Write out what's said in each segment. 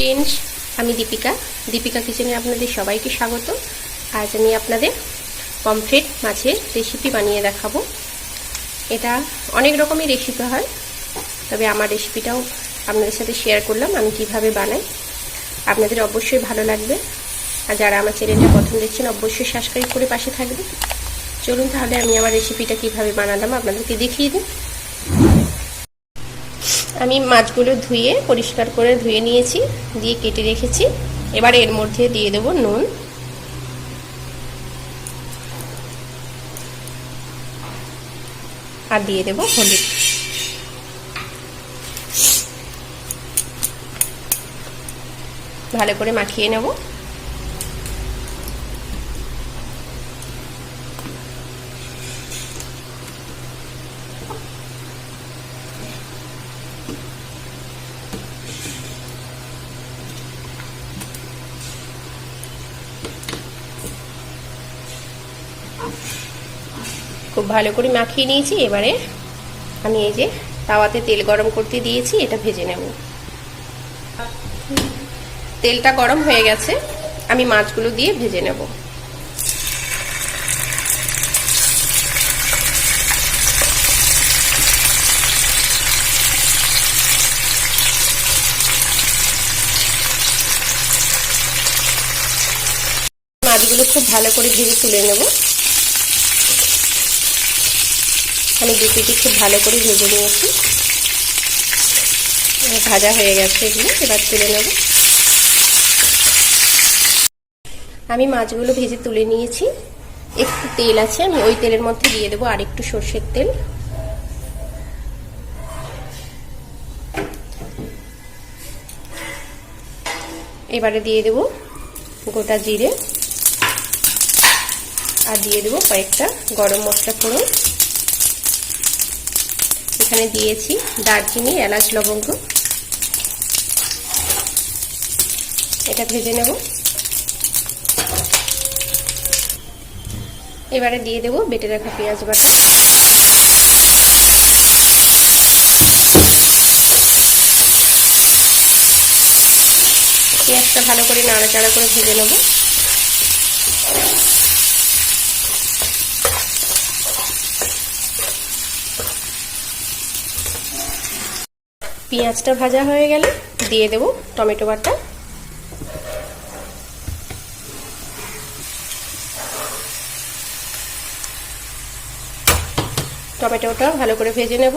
Friends, আমি দীপিকা কিচেনে আপনাদের সবাইকে স্বাগত। আজ আমি আপনাদের পমফ্রেট মাছের রেসিপি বানিয়ে দেখাবো। এটা অনেক রকমের রেসিপি হয়, তবে আমার রেসিপিটাও আপনাদের সাথে শেয়ার করলাম আমি কিভাবে বানাই। আপনাদের অবশ্যই ভালো লাগবে, আর যারা আমার চ্যানেলটা প্রথম দেখছেন অবশ্যই সাবস্ক্রাইব করে পাশে থাকবে। চলুন তাহলে আমি আমার রেসিপিটা কিভাবে বানালাম আপনাদেরকে দেখিয়ে দিই। আমি মাছগুলো ধুয়ে পরিষ্কার করে ধুয়ে নিয়েছি, দিয়ে কেটে রেখেছি। এবার এর মধ্যে দিয়ে দেব নুন, আর দিয়ে দেব হলুদ। ভালো করে মাখিয়ে নেব। খুব ভালো করে মাখিয়ে নিয়েছি। এবারে আমি এই যে তাওয়াতে তেল গরম করতে দিয়েছি, এটা ভেজে নেব। তেলটা গরম হয়ে গেছে, আমি মাছগুলো দিয়ে ভেজে নেব। মাছগুলো খুব ভালো করে ভেজে তুলে নেব। আমি দু পিঠি খুব ভালো করে ভেজে নিয়েছি, ভাজা হয়ে গেছে এগুলো। এবার তুলে নেব। আমি মাছগুলো ভেজে তুলে নিয়েছি। একটু তেল আছে, আমি ওই তেলের মধ্যে দিয়ে দেবো আর একটু সর্ষের তেল। এবারে দিয়ে দেব গোটা জিরে, আর দিয়ে দেবো কয়েকটা গরম মশলা ফোড়ন। এখানে দিয়েছি দারচিনি, এলাচ, লবঙ্গ। এটা ভেজে নেব। এবারে দিয়ে দেব বেটে রাখা পেঁয়াজ বাটা। পেঁয়াজটা ভালো করে নাড়াচাড়া করে ভেজে নেব। পেঁয়াজটা ভাজা হয়ে গেলে দিয়ে দেব টমেটো বাটা। টমেটোটা ভালো করে ভেজে নেব।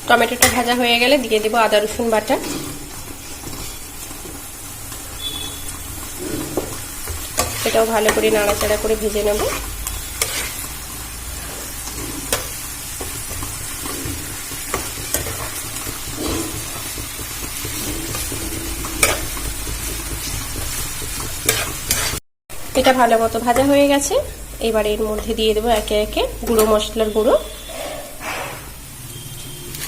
টমেটোটা ভাজা হয়ে গেলে দিয়ে দেব আদা রসুন বাটা। এটাও ভালো করে নাড়াচাড়া করে ভেজে নেব। এটা ভালো মতো ভাজা হয়ে গেছে। এবার এর মধ্যে দিয়ে দেবো একে একে গুঁড়ো মশলার গুঁড়ো।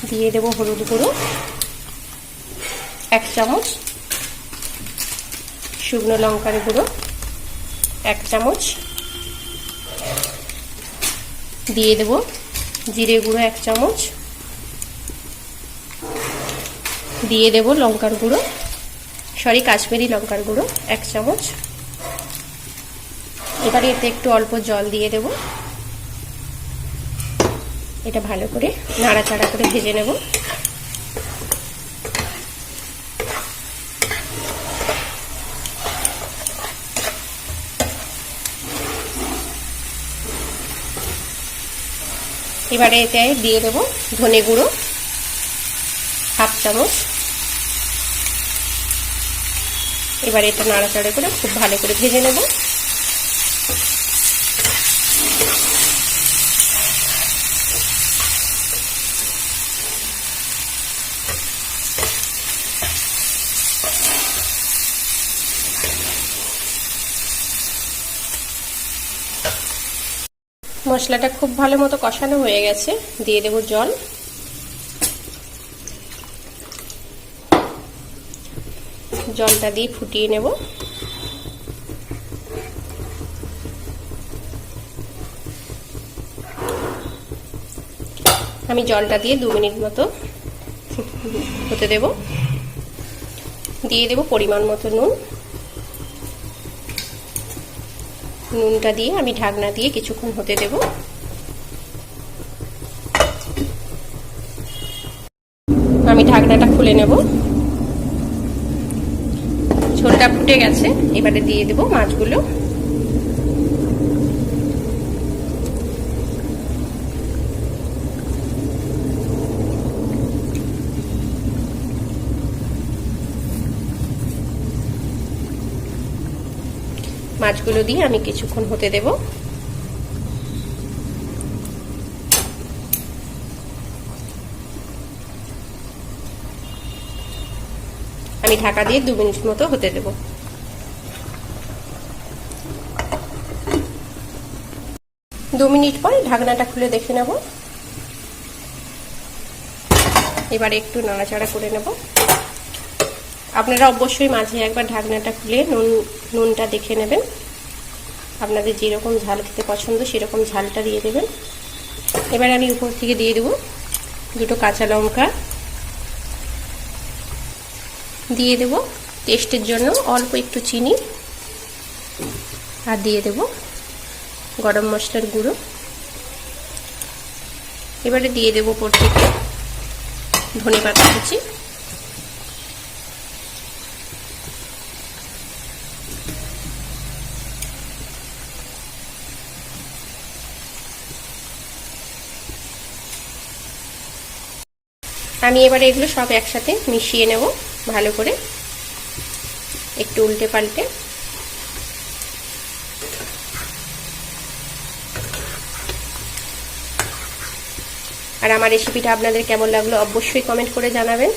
দিয়ে দেব হলুদ গুঁড়ো 1 চামচ, শুকনো লঙ্কার গুঁড়ো 1 চামচ, দিয়ে দেব জিরে গুঁড়ো 1 চামচ, দিয়ে দেব লঙ্কার গুঁড়ো, কাশ্মীরি লঙ্কার গুঁড়ো 1 চামচ। এবারে এতে একটু অল্প জল দিয়ে দেব। এটা ভালো করে নাড়াচাড়া করে ভেজে নেব। এবারে এতে দিয়ে দেব ধনে গুঁড়ো 1/2 চামচ। এবারে এটা নাড়াচাড়া করে খুব ভালো করে ভেজে নেব। মশলাটা খুব ভালো মতো কষানো হয়ে গেছে, দিয়ে দেব জল। জলটা দিয়ে ফুটিয়ে নেব। আমি জলটা দিয়ে 2 মিনিট মতো হতে দেব। দিয়ে দেব পরিমাণ মতো নুন। নুনটা দিয়ে আমি ঢাকনা দিয়ে কিছুক্ষণ হতে দেব। আমি ঢাকনাটা খুলে নেব। ঝোলটা ফুটে গেছে, এবারে দিয়ে দেব মাছগুলো। মাছগুলো দিয়ে আমি কিছুক্ষণ হতে দেব। আমি ঢাকা দিয়ে 2 মিনিট মতো হতে দেব। 2 মিনিট পর ঢাকনাটা খুলে দেখে নেব। এবারে একটু নাড়াচাড়া করে নেব। আপনারা অবশ্যই মাঝে একবার ঢাকনাটা খুলে নুনটা দেখে নেবেন। আপনাদের যেরকম ঝাল খেতে পছন্দ সেরকম ঝালটা দিয়ে দেবেন। এবার আমি উপর থেকে দিয়ে দেব 2টো কাঁচা লঙ্কা। দিয়ে দেব টেস্টের জন্য অল্প একটু চিনি, আর দিয়ে দেব গরম মশলার গুঁড়ো। এবারে দিয়ে দেব উপর থেকে ধনেপাতা কুচি। আমি এবারে এগুলো সব একসাথে মিশিয়ে নেব ভালো করে, একটু উল্টে পাল্টে। আর আমার রেসিপিটা আপনাদের কেমন লাগলো অবশ্যই কমেন্ট করে জানাবেন।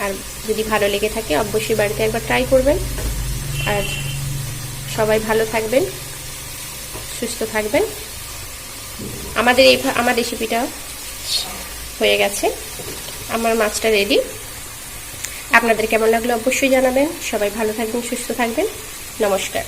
আর যদি ভালো লেগে থাকে অবশ্যই বাড়িতে একবার ট্রাই করবেন। আর সবাই ভালো থাকবেন, সুস্থ থাকবেন। আমার রেসিপিটা হয়ে গেছে, আমার মাছটা রেডি। আপনাদের কেমন লাগলো অবশ্যই জানাবেন। সবাই ভালো থাকবেন, সুস্থ থাকবেন। নমস্কার।